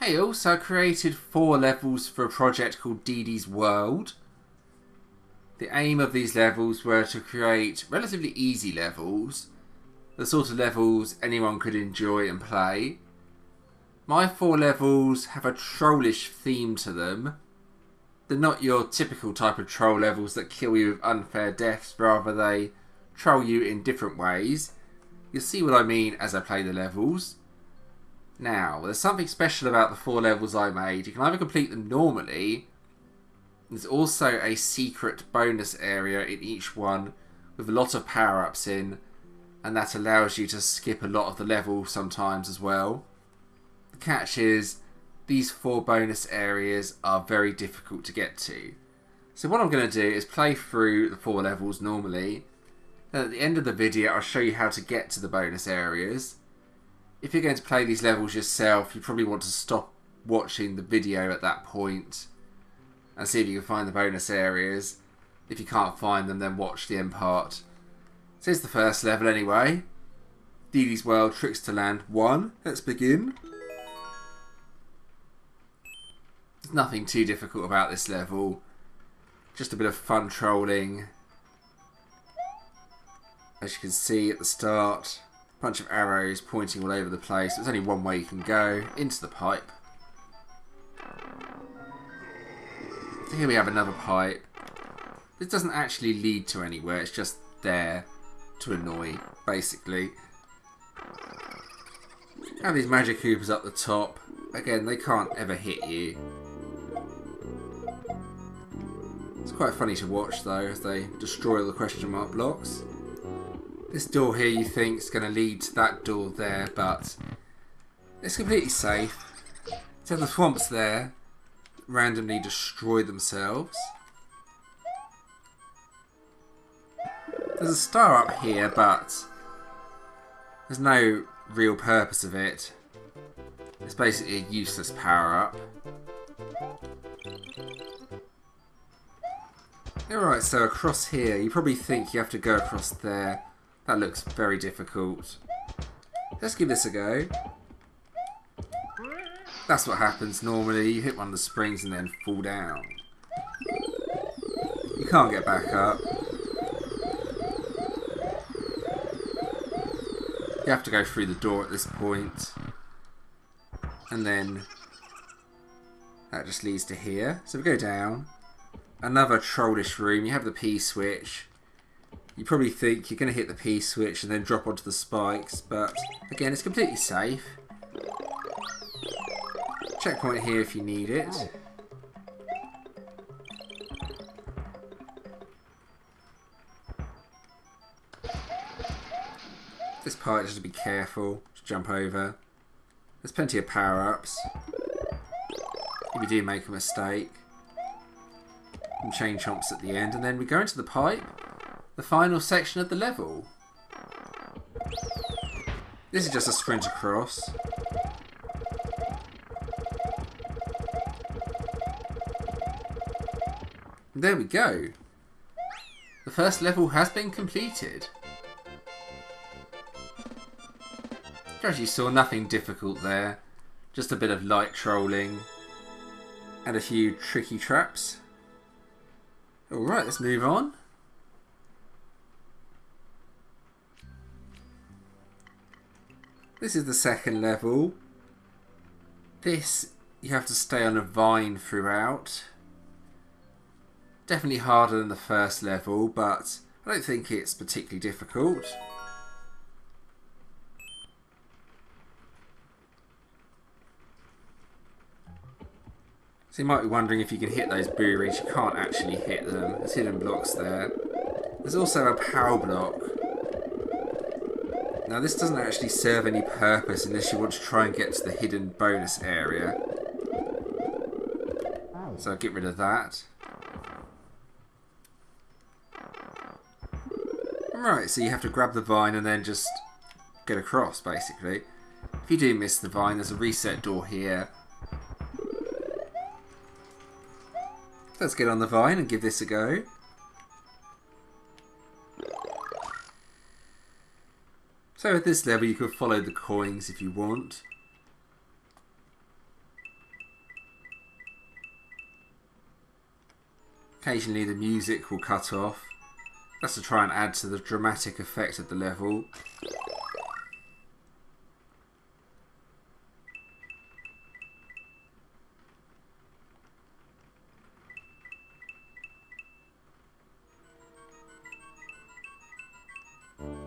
I also created 4 levels for a project called DeeDee's World. The aim of these levels were to create relatively easy levels, the sort of levels anyone could enjoy and play. My 4 levels have a trollish theme to them. They're not your typical type of troll levels that kill you with unfair deaths, rather they troll you in different ways. You'll see what I mean as I play the levels. Now, there's something special about the 4 levels I made. You can either complete them normally. There's also a secret bonus area in each one with a lot of power-ups in, and that allows you to skip a lot of the level sometimes as well. The catch is, these 4 bonus areas are very difficult to get to. So what I'm going to do is play through the 4 levels normally. Then at the end of the video I'll show you how to get to the bonus areas. If you're going to play these levels yourself, you probably want to stop watching the video at that point and see if you can find the bonus areas. If you can't find them, then watch the end part. So here's the first level anyway. DeeDee's World, Trickster Land 1. Let's begin. There's nothing too difficult about this level. Just a bit of fun trolling. As you can see at the start, a bunch of arrows pointing all over the place. There's only one way you can go, into the pipe. So here we have another pipe. This doesn't actually lead to anywhere, it's just there to annoy, basically. Have these magic hoopers up the top. Again, they can't ever hit you. It's quite funny to watch though, as they destroy all the question mark blocks. This door here you think is going to lead to that door there, but it's completely safe. So the swamps there randomly destroy themselves. There's a star up here, but there's no real purpose of it. It's basically a useless power-up. Alright, so across here, you probably think you have to go across there. That looks very difficult. Let's give this a go. That's what happens normally. You hit one of the springs and then fall down. You can't get back up. You have to go through the door at this point. And then that just leads to here. So we go down. Another trollish room. You have the P switch. You probably think you're going to hit the P switch and then drop onto the spikes, but again, it's completely safe. Checkpoint here if you need it. This part, just to be careful, just jump over. There's plenty of power-ups. If you do make a mistake. And chain chomps at the end, and then we go into the pipe. The final section of the level. This is just a sprint across. And there we go. The first level has been completed. As you saw, nothing difficult there. Just a bit of light trolling. And a few tricky traps. Alright, let's move on. This is the second level. This, you have to stay on a vine throughout. Definitely harder than the first level, but I don't think it's particularly difficult. So you might be wondering if you can hit those breweries. You can't actually hit them. There's hidden blocks there. There's also a power block. Now this doesn't actually serve any purpose unless you want to try and get to the hidden bonus area. So I'll get rid of that. Right, so you have to grab the vine and then just get across, basically. If you do miss the vine, there's a reset door here. Let's get on the vine and give this a go. So at this level you can follow the coins if you want. Occasionally the music will cut off. That's to try and add to the dramatic effect of the level.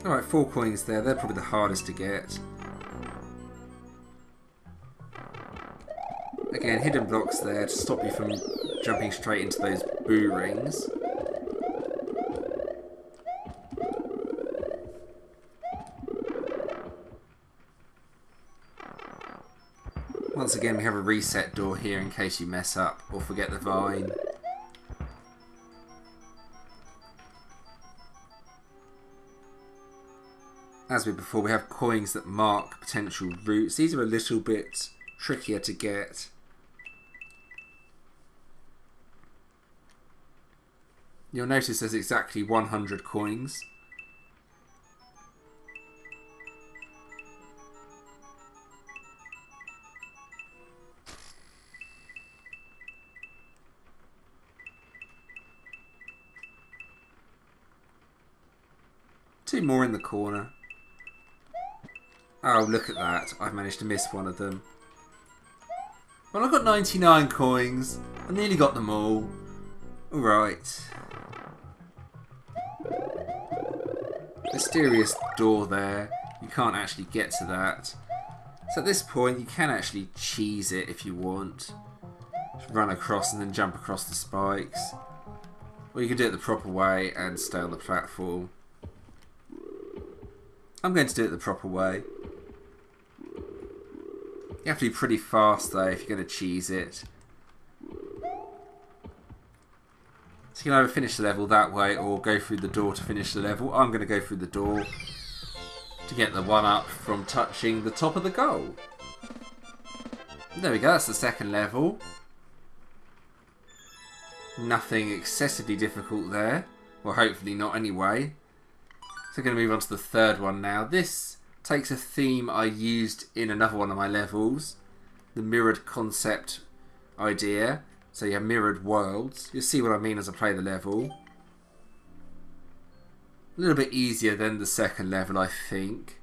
Alright, 4 coins there. They're probably the hardest to get. Again, hidden blocks there to stop you from jumping straight into those boo rings. Once again, we have a reset door here in case you mess up or forget the vine. As with before, we have coins that mark potential routes. These are a little bit trickier to get. You'll notice there's exactly 100 coins. Two more in the corner. Oh, look at that. I've managed to miss one of them. Well, I've got 99 coins. I nearly got them all. Alright. Mysterious door there. You can't actually get to that. So at this point, you can actually cheese it if you want. Just run across and then jump across the spikes. Or you can do it the proper way and stay on the platform. I'm going to do it the proper way. You have to be pretty fast though if you're going to cheese it. So you can either finish the level that way or go through the door to finish the level. I'm going to go through the door to get the 1-up from touching the top of the goal. There we go, that's the second level. Nothing excessively difficult there. Well, hopefully not anyway. So we're going to move on to the third one now. This takes a theme I used in another one of my levels. The mirrored concept idea. So you have mirrored worlds. You'll see what I mean as I play the level. A little bit easier than the second level, I think.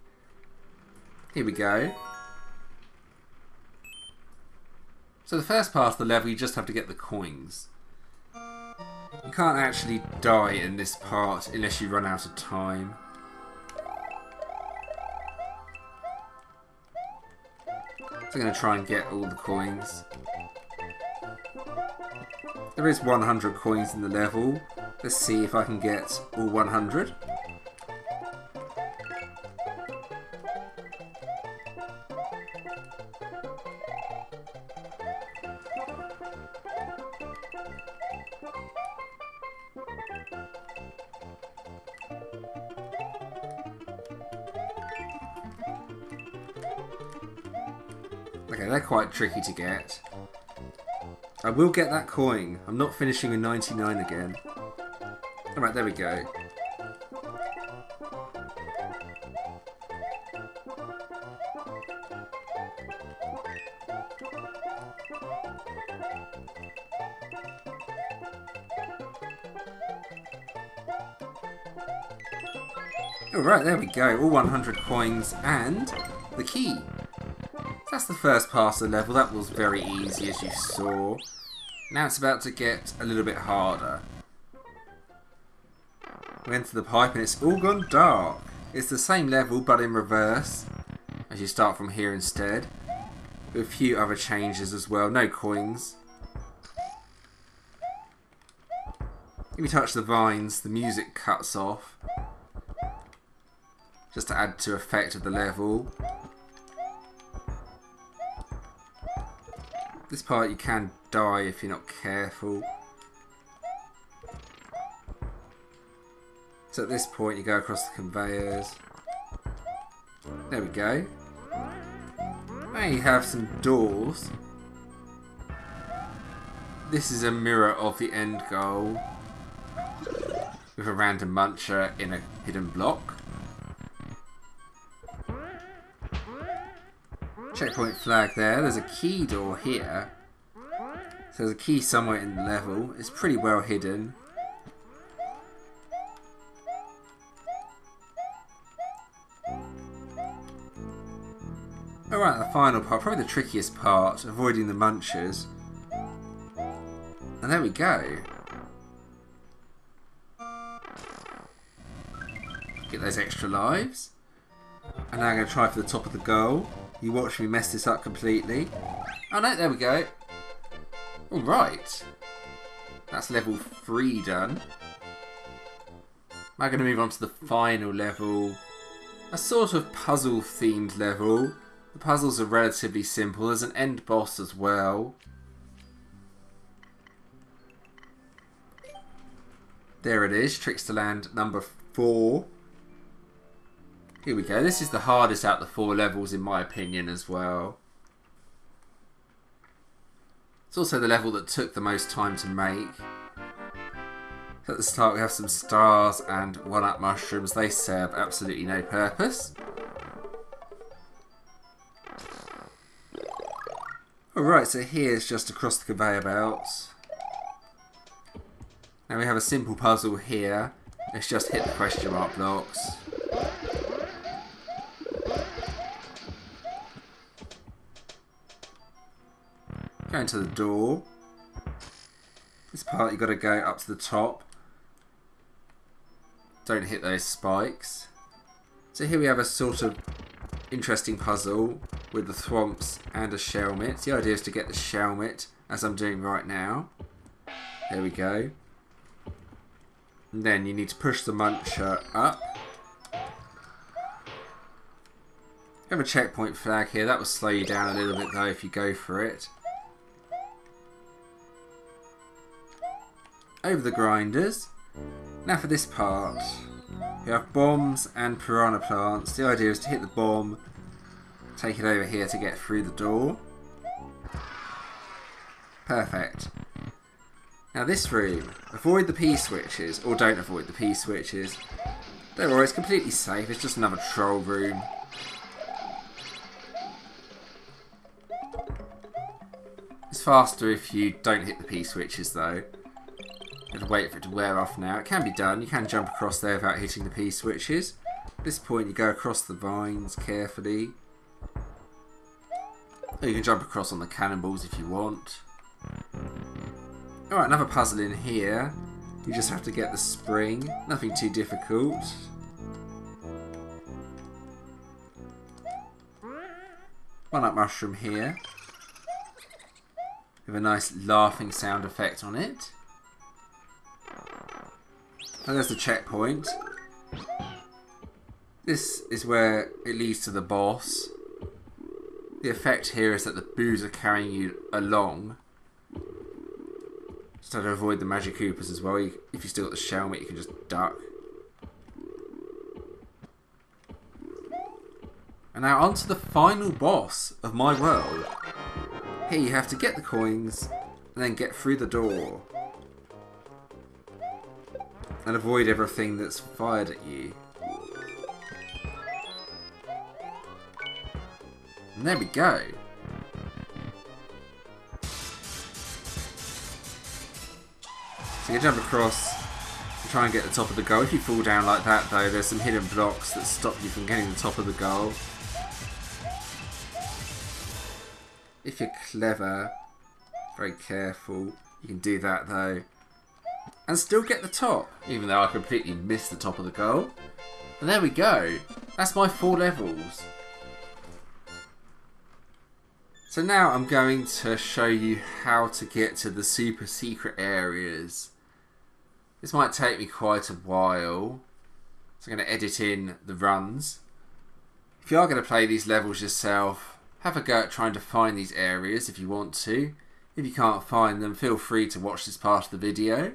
Here we go. So the first part of the level, you just have to get the coins. You can't actually die in this part unless you run out of time. So I'm going to try and get all the coins. There is 100 coins in the level. Let's see if I can get all 100. Okay, they're quite tricky to get. I will get that coin. I'm not finishing with 99 again. Alright, there we go. Alright, there we go. All 100 coins and the key. That's the first pass of the level. That was very easy, as you saw. Now it's about to get a little bit harder. We enter the pipe and it's all gone dark. It's the same level but in reverse, as you start from here instead. With a few other changes as well. No coins. If you touch the vines, the music cuts off. Just to add to effect of the level. This part you can die if you're not careful. So at this point you go across the conveyors. There we go. Now you have some doors. This is a mirror of the end goal. With a random muncher in a hidden block. Checkpoint flag there. There's a key door here. So So there's a key somewhere in the level. It's pretty well hidden. Alright, the final part, probably the trickiest part, avoiding the munchers. And there we go. Get those extra lives. And now I'm going to try for the top of the goal. You watch me mess this up completely. Oh no, there we go. Alright. That's level 3 done. I'm going to move on to the final level. A sort of puzzle themed level. The puzzles are relatively simple. There's an end boss as well. There it is, Trickster Land number 4. Here we go. This is the hardest out of the 4 levels in my opinion as well. It's also the level that took the most time to make. At the start we have some stars and 1-up mushrooms. They serve absolutely no purpose. Alright, so here's just across the conveyor belts. Now we have a simple puzzle here. Let's just hit the question mark blocks. Go into the door. This part you've got to go up to the top. Don't hit those spikes. So here we have a sort of interesting puzzle with the thwomps and a shelmet. The idea is to get the shelmet, as I'm doing right now. There we go. And then you need to push the muncher up. You have a checkpoint flag here. That will slow you down a little bit though if you go for it. Over the grinders. Now for this part. You have bombs and piranha plants. The idea is to hit the bomb, take it over here to get through the door. Perfect. Now this room, avoid the P-switches, or don't avoid the P-switches. Don't worry, it's completely safe, it's just another troll room. It's faster if you don't hit the P-switches though. You have to wait for it to wear off now. It can be done, you can jump across there without hitting the P-switches. At this point you go across the vines carefully. Or you can jump across on the cannonballs if you want. Alright, another puzzle in here. You just have to get the spring. Nothing too difficult. One-up mushroom here. With a nice laughing sound effect on it. And there's the checkpoint. This is where it leads to the boss. The effect here is that the boos are carrying you along. Just have to avoid the magic Koopas as well. If you still got the shelmet, you can just duck. And now on to the final boss of my world. Here you have to get the coins and then get through the door. And avoid everything that's fired at you. And there we go. So you jump across and try and get the top of the goal. If you fall down like that though, there's some hidden blocks that stop you from getting the top of the goal. If you're clever, very careful, you can do that though. And still get the top, even though I completely missed the top of the goal. And there we go. That's my 4 levels. So now I'm going to show you how to get to the super secret areas. This might take me quite a while. So I'm going to edit in the runs. If you are going to play these levels yourself, have a go at trying to find these areas if you want to. If you can't find them, feel free to watch this part of the video.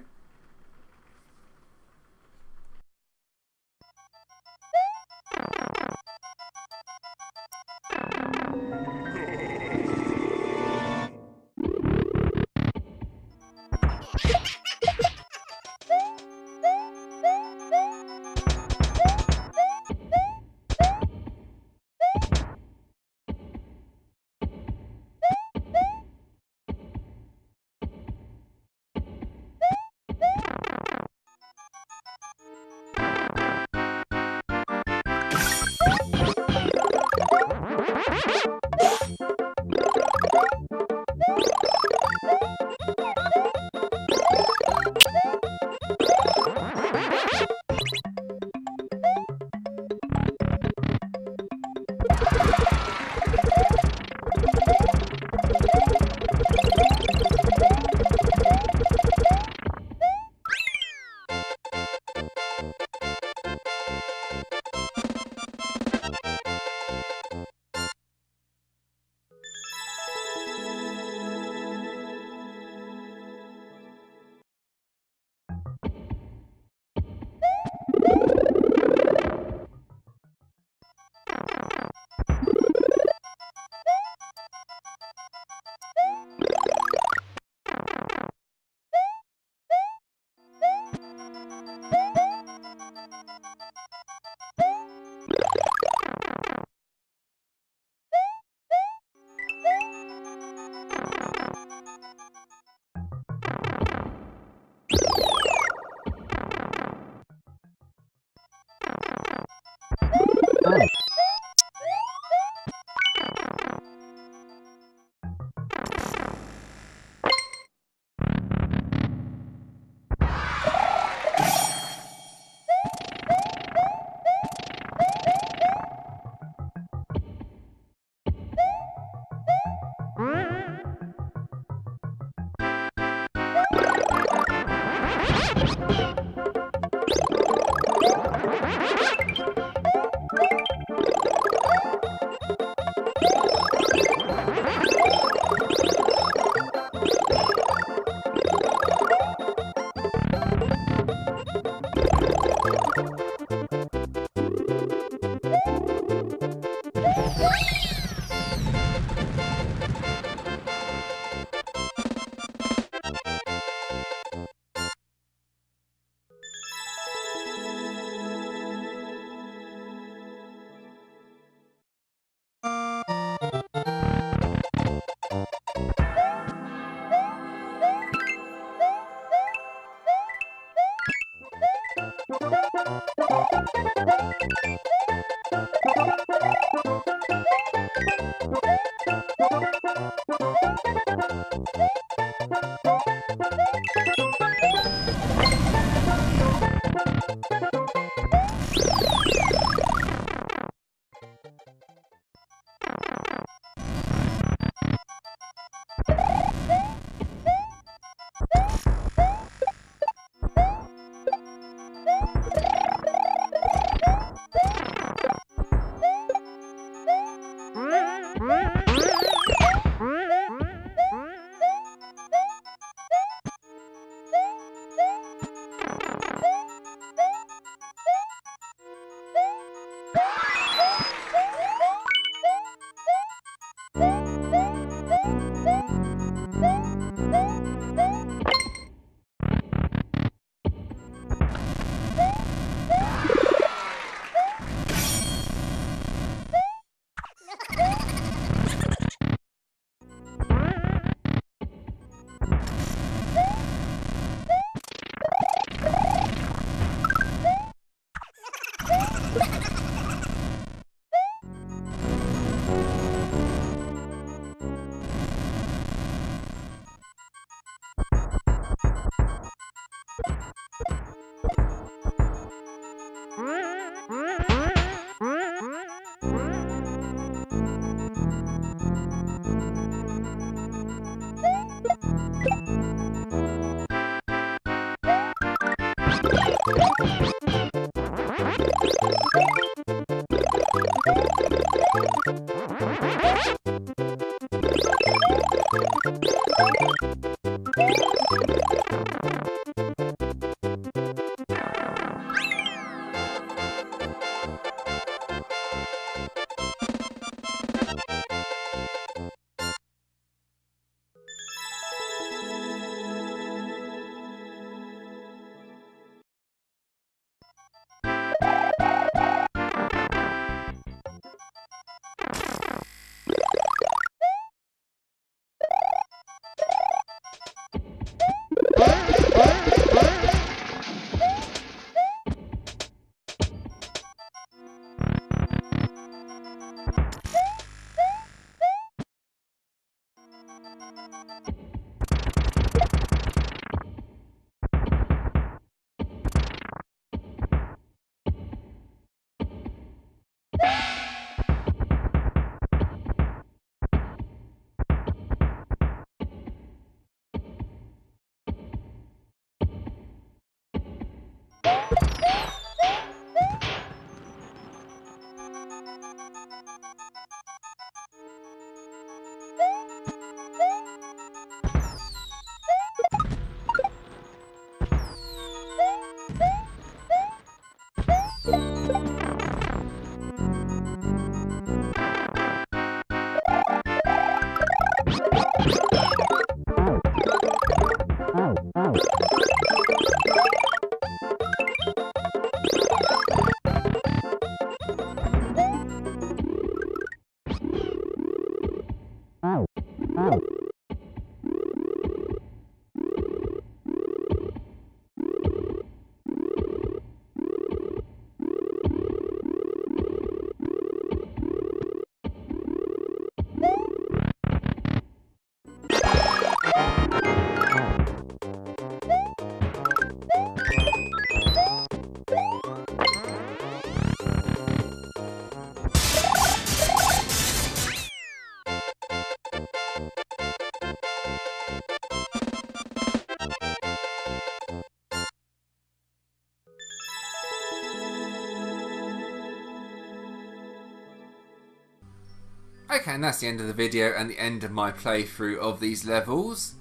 Okay, and that's the end of the video and the end of my playthrough of these levels.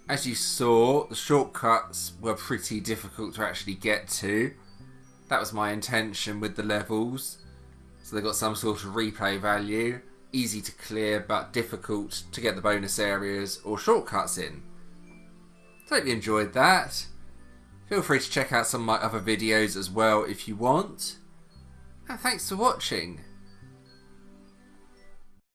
As you saw, the shortcuts were pretty difficult to actually get to. That was my intention with the levels. So they got some sort of replay value. Easy to clear but difficult to get the bonus areas or shortcuts in. So hope you enjoyed that. Feel free to check out some of my other videos as well if you want. And thanks for watching.